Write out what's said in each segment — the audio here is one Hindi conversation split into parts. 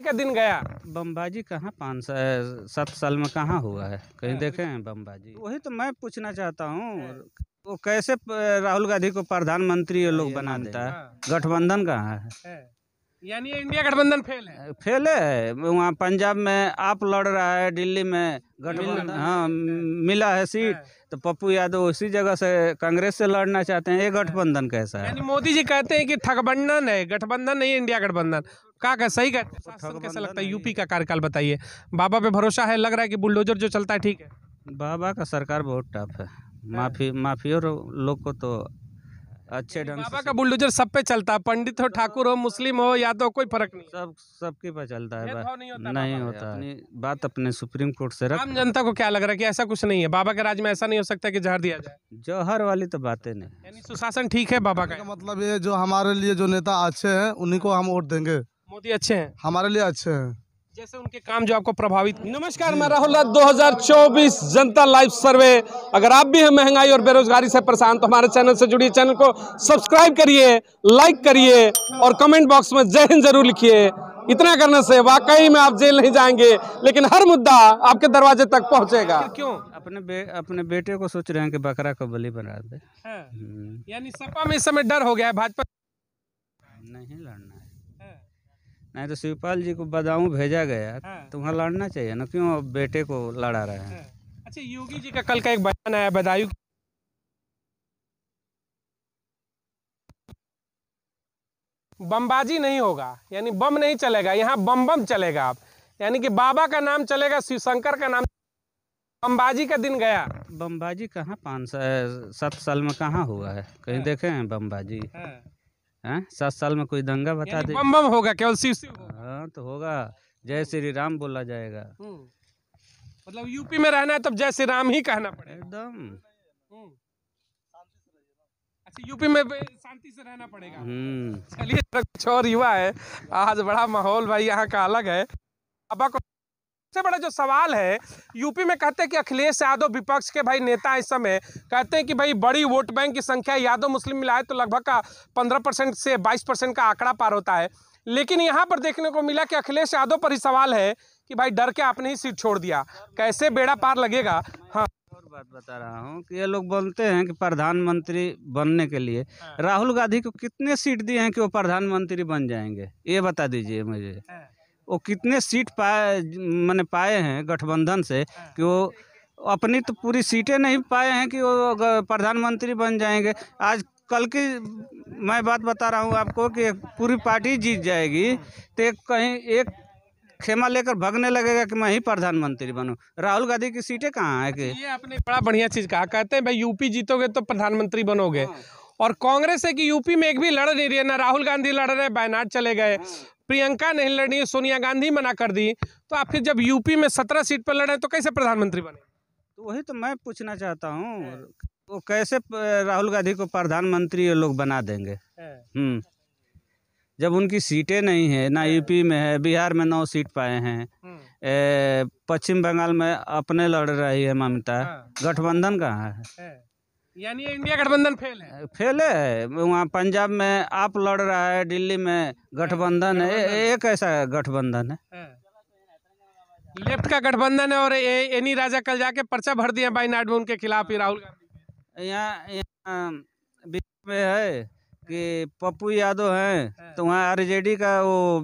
का दिन गया। बमबाजी कहाँ 5-7 साल में कहाँ हुआ है? कहीं देखे हैं बमबाजी? वही तो मैं पूछना चाहता हूँ, वो कैसे राहुल गांधी को प्रधानमंत्री ये लोग बना देता है? गठबंधन कहाँ है? यानी ये इंडिया गठबंधन फेल है। फेल है। वहाँ पंजाब में आप लड़ रहा है, दिल्ली में गठबंधन, हाँ मिला है सीट, तो पप्पू यादव उसी जगह से कांग्रेस से लड़ना चाहते हैं। ये गठबंधन कैसा है? यानी मोदी जी कहते हैं कि ठगबंधन है, गठबंधन नहीं इंडिया गठबंधन। का सही कहते हैं? शासन कैसा लगता है? यूपी का कार्यकाल बताइए। बाबा पे भरोसा है? लग रहा है कि बुलडोजर जो चलता है ठीक है? बाबा का सरकार बहुत टफ है। माफियों लोग को तो अच्छे ढंग बाबा से का बुलडोजर सब पे चलता है, पंडित हो, ठाकुर हो, मुस्लिम हो, या तो कोई फर्क नहीं है। सबके पे चलता है। भेदभाव नहीं होता नहीं बाबा होता। अपनी बात अपने सुप्रीम कोर्ट से रख। आम जनता को क्या लग रहा है कि ऐसा कुछ नहीं है? बाबा के राज में ऐसा नहीं हो सकता कि जहर दिया जाए? जौहर वाली तो बातें नहीं। यानी सुशासन ठीक है बाबा का? मतलब ये जो हमारे लिए जो नेता अच्छे हैं उन्हीं को हम वोट देंगे। मोदी अच्छे हैं, हमारे लिए अच्छे हैं, जैसे उनके काम जो आपको प्रभावित। नमस्कार, मैं राहुल राज। 2024 जनता लाइव सर्वे। अगर आप भी हैं महंगाई और बेरोजगारी से परेशान तो हमारे चैनल से जुड़िए, चैनल को सब्सक्राइब करिए, लाइक करिए और कमेंट बॉक्स में जय हिंद जरूर लिखिए। इतना करने से वाकई में आप जेल नहीं जाएंगे, लेकिन हर मुद्दा आपके दरवाजे तक पहुंचेगा। क्यों? अपने बेटे को सोच रहे हैं कि बकरा को बलि बना दे। यानी सपा में इस समय डर हो गया है, भाजपा नहीं लड़ना है। नहीं तो शिवपाल जी को बदाऊं भेजा गया, तो वहाँ लड़ना चाहिए ना, क्यों बेटे को लड़ा रहे हैं? अच्छा, योगी जी का कल का एक बयान आया, बदायूं बमबाजी नहीं होगा, यानी बम नहीं चलेगा, यहाँ बम बम चलेगा। आप यानी कि बाबा का नाम चलेगा, शिव शंकर का नाम। बमबाजी का दिन गया। बमबाजी कहाँ 5-7 साल में कहाँ हुआ है? कहीं देखे हैं बमबाजी? 7 साल में कोई दंगा बता दे। बम बम होगा, केवल शिव शिव होगा। हाँ तो होगा, जय श्री राम बोला जाएगा। मतलब यूपी में रहना है तो जय श्री राम ही कहना पड़ेगा एकदम। अच्छा, यूपी में शांति से रहना पड़ेगा। चलिए, कुछ और युवा है, आज बड़ा माहौल भाई यहाँ का अलग है। बाबा को सबसे बड़ा जो सवाल है, यूपी में कहते हैं कि अखिलेश यादव विपक्ष के भाई नेता इस समय कहते हैं कि भाई बड़ी वोट बैंक की संख्या यादव मुस्लिम मिलाए तो लगभग का 15% से 22% का आंकड़ा पार होता है। लेकिन यहाँ पर देखने को मिला कि अखिलेश यादव पर ही सवाल है कि भाई डर के आपने ही सीट छोड़ दिया, कैसे बेड़ा पार लगेगा? हाँ, और बात बता रहा हूँ कि ये लोग बोलते हैं कि प्रधानमंत्री बनने के लिए राहुल गांधी को कितने सीट दिए हैं कि वो प्रधानमंत्री बन जाएंगे? ये बता दीजिए मुझे। वो कितने सीट पाए हैं गठबंधन से कि वो अपनी तो पूरी सीटें नहीं पाए हैं कि वो प्रधानमंत्री बन जाएंगे। आज कल की मैं बात बता रहा हूँ आपको कि पूरी पार्टी जीत जाएगी तो कहीं एक खेमा लेकर भागने लगेगा कि मैं ही प्रधानमंत्री बनूं। राहुल गांधी की सीटें कहाँ है? कि ये आपने बड़ा बढ़िया चीज कहा, कहते हैं भाई यूपी जीतोगे तो प्रधानमंत्री बनोगे। और कांग्रेस है कि यूपी में एक भी लड़ नहीं रही है, ना राहुल गांधी लड़ रहे, वायनाड चले गए, प्रियंका नहीं लड़ी, सोनिया गांधी मना कर दी, तो आप फिर जब यूपी में 17 सीट पर लड़े तो कैसे प्रधानमंत्री बने? तो वही तो मैं पूछना चाहता हूँ, वो कैसे राहुल गांधी को प्रधानमंत्री ये लोग बना देंगे? जब उनकी सीटें नहीं है, ना यूपी में है, बिहार में 9 सीट पाए हैं, पश्चिम बंगाल में अपने लड़ रही है ममता। गठबंधन कहाँ है? यानी ये इंडिया गठबंधन फेल है। फेल है। वहाँ पंजाब में आप लड़ रहा है, दिल्ली में गठबंधन है। ये कैसा गठबंधन है? लेफ्ट का गठबंधन है। और एनी राजा कल जाके पर्चा भर दिया वायनाड में उनके खिलाफ ही राहुल गांधी। यहाँ बिहार में है कि पप्पू यादव हैं, तो वहाँ आरजेडी का वो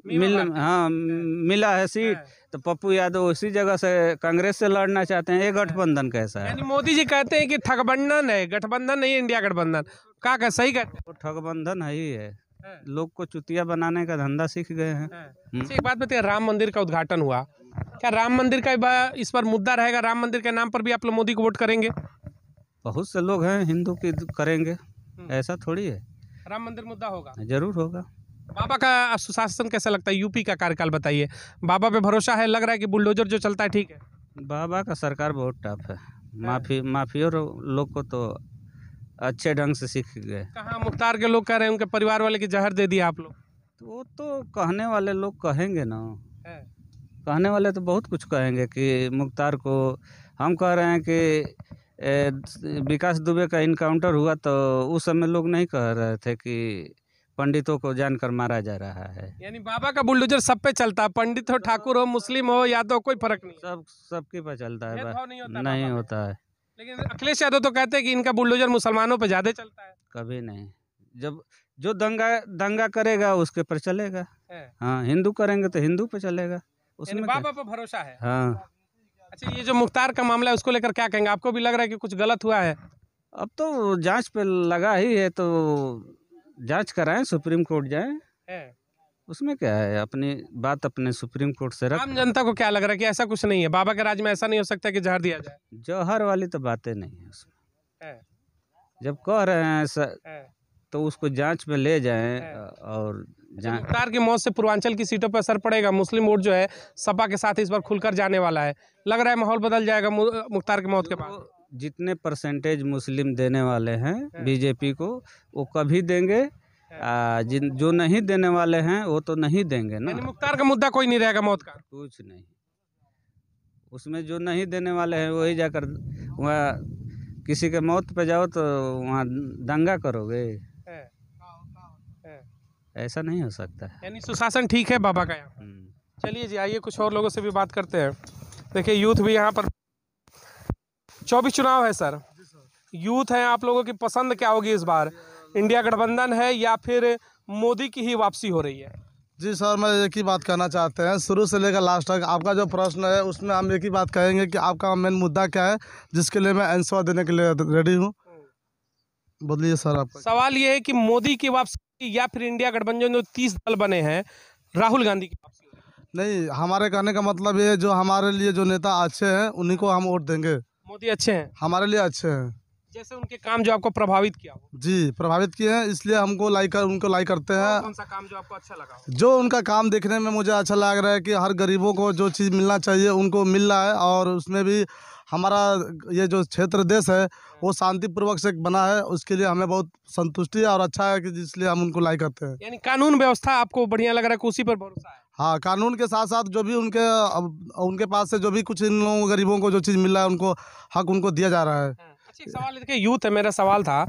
मिला है सीट, तो पप्पू यादव उसी जगह से कांग्रेस से लड़ना चाहते हैं। ये गठबंधन कैसा है? यानी मोदी जी कहते हैं कि ठगबंधन है, गठबंधन नहीं इंडिया गठबंधन। का सही कहते हैं? वो ठगबंधन है ही है। लोग को चुतिया बनाने का धंधा सीख गए हैं। एक बात बताइए, राम मंदिर का उद्घाटन हुआ, क्या राम मंदिर का इस पर मुद्दा रहेगा? राम मंदिर के नाम पर भी आप लोग मोदी को वोट करेंगे? बहुत से लोग हैं हिंदू की करेंगे, ऐसा थोड़ी है। राम मंदिर मुद्दा होगा, जरूर होगा। बाबा का सुशासन कैसा लगता है? यूपी का कार्यकाल बताइए। बाबा पे भरोसा है? लग रहा है कि बुलडोजर जो चलता है ठीक है? बाबा का सरकार बहुत टफ है। माफियों लोग को तो अच्छे ढंग से सीख गए। कहाँ मुख्तार के लोग कह रहे हैं उनके परिवार वाले की जहर दे दिया आप लोग? तो वो तो कहने वाले लोग कहेंगे ना, कहने वाले तो बहुत कुछ कहेंगे कि मुख्तार को। हम कह रहे हैं कि विकास दुबे का इनकाउंटर हुआ तो उस समय लोग नहीं कह रहे थे कि पंडितों को जानकर मारा जा रहा है। यानी बाबा का बुलडोजर सब पे चलता है, पंडित हो, ठाकुर हो, मुस्लिम हो, यादव, कोई फर्क नहीं है। सबके पे चलता है, भेदभाव नहीं होता नहीं बाबा में। होता है, लेकिन अखिलेश यादव तो कहते हैं कि इनका बुलडोजर मुसलमानों पे ज्यादा चलता है। कभी नहीं। जब जो दंगा करेगा उसके पर चलेगा। है। हाँ, हिंदू करेंगे तो हिंदू पे चलेगा, यानी उसमें क्या? बाबा पर भरोसा है। हाँ, अच्छा, ये जो मुख्तार का मामला है उसको लेकर क्या कहेंगे? आपको भी लग रहा है कि कुछ गलत हुआ है? अब तो जांच पे लगा ही है, तो जांच कराएं, सुप्रीम कोर्ट जाएं, है। उसमें क्या है? अपनी बात अपने सुप्रीम कोर्ट से रख। आम जनता को क्या लग रहा है कि ऐसा कुछ नहीं है, बाबा के राज में ऐसा नहीं हो सकता कि जहर दिया जाए? जौहर वाली तो बातें नहीं है उसमें। है। जब कह रहे हैं ऐसा, है। तो उसको जांच में ले जाएं है। और जांच। मुख्तार की मौत से पूर्वांचल की सीटों पर असर पड़ेगा, मुस्लिम वोट जो है सपा के साथ इस बार खुलकर जाने वाला है, लग रहा है माहौल बदल जाएगा मुख्तार की मौत के बाद। जितने परसेंटेज मुस्लिम देने वाले हैं बीजेपी को, वो कभी देंगे, जो नहीं देने वाले हैं वो तो नहीं देंगे ना। यानी मुख्तार का मुद्दा कोई नहीं रहेगा मौत का? कुछ नहीं, उसमें जो नहीं देने वाले हैं वही जाकर वहाँ किसी के मौत पे जाओ तो वहाँ दंगा करोगे, ऐसा नहीं हो सकता है। यानी सुशासन ठीक है बाबा का यहाँ। चलिए जी, आइए कुछ और लोगों से भी बात करते हैं। देखिए, यूथ भी यहाँ पर, 24 चुनाव है सर, यूथ है, आप लोगों की पसंद क्या होगी इस बार? इंडिया गठबंधन है या फिर मोदी की ही वापसी हो रही है? जी सर, मैं एक ही बात कहना चाहते हैं, शुरू से लेकर लास्ट तक आपका जो प्रश्न है उसमें हम एक ही बात कहेंगे कि आपका मेन मुद्दा क्या है, जिसके लिए मैं आंसर देने के लिए रेडी हूँ। बोलिए सर। आपका सवाल ये है कि मोदी की वापसी या फिर इंडिया गठबंधन जो 30 दल बने हैं, राहुल गांधी की वापसी? नहीं, हमारे कहने का मतलब ये है, जो हमारे लिए जो नेता अच्छे हैं उन्हीं को हम वोट देंगे। मोदी अच्छे हैं, हमारे लिए अच्छे हैं, जैसे उनके काम जो आपको प्रभावित किया हो? जी, प्रभावित किए हैं, इसलिए हमको उनको लाइक करते हैं। कौन सा काम जो आपको अच्छा लगा हो? जो उनका काम देखने में मुझे अच्छा लग रहा है कि हर गरीबों को जो चीज़ मिलना चाहिए उनको मिल रहा है, और उसमें भी हमारा ये जो क्षेत्र देश है वो शांतिपूर्वक से बना है, उसके लिए हमें बहुत संतुष्टि है और अच्छा है, कि इसलिए हम उनको लाइक करते हैं। यानी कानून व्यवस्था आपको बढ़िया लग रहा है कि उसी पर भरोसा है? हाँ, कानून के साथ साथ जो भी उनके पास से जो भी कुछ इन लोगों गरीबों को जो चीज़ मिल रहा है उनको हक उनको दिया जा रहा है। अच्छा, एक सवाल देखिए, यूथ है, मेरा सवाल था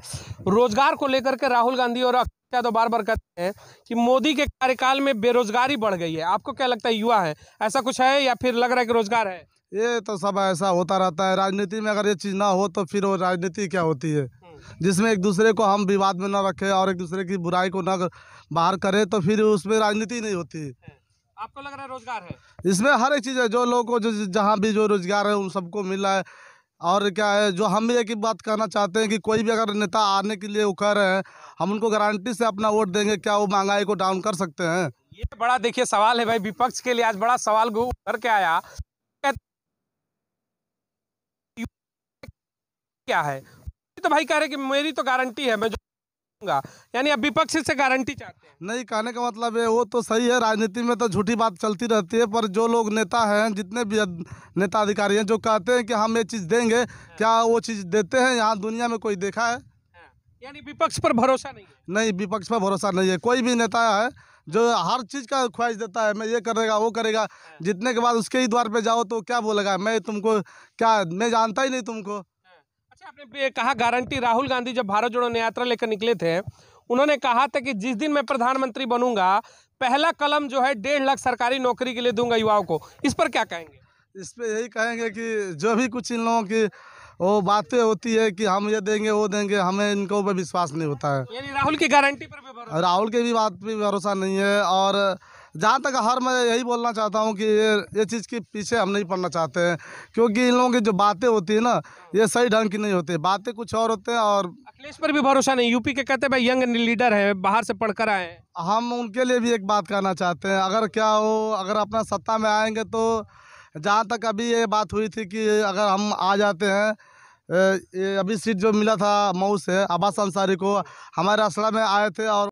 रोजगार को लेकर के। राहुल गांधी और अखिलेश यादव बार बार कहते हैं कि मोदी के कार्यकाल में बेरोजगारी बढ़ गई है, आपको क्या लगता है, युवा है, ऐसा कुछ है या फिर लग रहा है कि रोजगार है? ये तो सब ऐसा होता रहता है राजनीति में, अगर ये चीज़ ना हो तो फिर वो राजनीति क्या होती है, जिसमें एक दूसरे को हम विवाद में ना रखें और एक दूसरे की बुराई को ना बाहर करें, तो फिर उसमें राजनीति नहीं होती। आपको लग रहा है रोजगार है? इसमें हर एक चीज़ है, जो लोगों को जो जहाँ भी जो रोजगार है उन सबको मिल रहा है। और क्या है, जो हम भी एक ही बात कहना चाहते हैं कि कोई भी अगर नेता आने के लिए वो कह रहे हैं, हम उनको गारंटी से अपना वोट देंगे, क्या वो महंगाई को डाउन कर सकते हैं? ये बड़ा देखिए सवाल है भाई, विपक्ष के लिए आज बड़ा सवाल उभर के आया। क्या है तो भाई कह रहे कि मेरी तो गारंटी है, मैं जो दूंगा, यानी अब विपक्ष से गारंटी चाहते हैं। नहीं, कहने का मतलब है वो तो सही है, राजनीति में तो झूठी बात चलती रहती है, पर जो लोग नेता हैं, जितने भी नेता अधिकारी हैं, जो कहते हैं कि हम ये चीज़ देंगे, क्या वो चीज़ देते हैं? यहाँ दुनिया में कोई देखा है? यानी विपक्ष पर भरोसा नहीं है? नहीं, विपक्ष पर भरोसा नहीं है। कोई भी नेता है जो हर चीज़ का ख्वाहिश देता है, मैं ये करेगा वो करेगा, जितने के बाद उसके ही द्वार पे जाओ तो क्या बोलेगा, मैं तुमको क्या, मैं जानता ही नहीं तुमको। अच्छा, आपने कहा गारंटी, राहुल गांधी जब भारत जोड़ो यात्रा लेकर निकले थे, उन्होंने कहा था कि जिस दिन मैं प्रधानमंत्री बनूंगा, पहला कलम जो है 1.5 लाख सरकारी नौकरी के लिए दूंगा युवाओं को, इस पर क्या कहेंगे? इस पे यही कहेंगे कि जो भी कुछ इन लोगों की वो बातें होती है कि हम ये देंगे वो देंगे, हमें इनको पर विश्वास नहीं होता है। यानी राहुल की गारंटी पर भी भरोसा? राहुल के भी बात पे भरोसा नहीं है, और जहाँ तक मैं यही बोलना चाहता हूँ कि ये चीज़ के पीछे हम नहीं पड़ना चाहते हैं, क्योंकि इन लोगों की जो बातें होती है ना, ये सही ढंग की नहीं होती, बातें कुछ और होते हैं। और अखिलेश पर भी भरोसा नहीं, यूपी के कहते हैं भाई यंग लीडर है, बाहर से पढ़कर आए हैं। हम उनके लिए भी एक बात कहना चाहते हैं, अगर क्या हो, अगर अपना सत्ता में आएंगे तो जहाँ तक अभी ये बात हुई थी कि अगर हम आ जाते हैं, ये अभी सीट जो मिला था मऊ से अब्बास अंसारी को, हमारे असला में आए थे और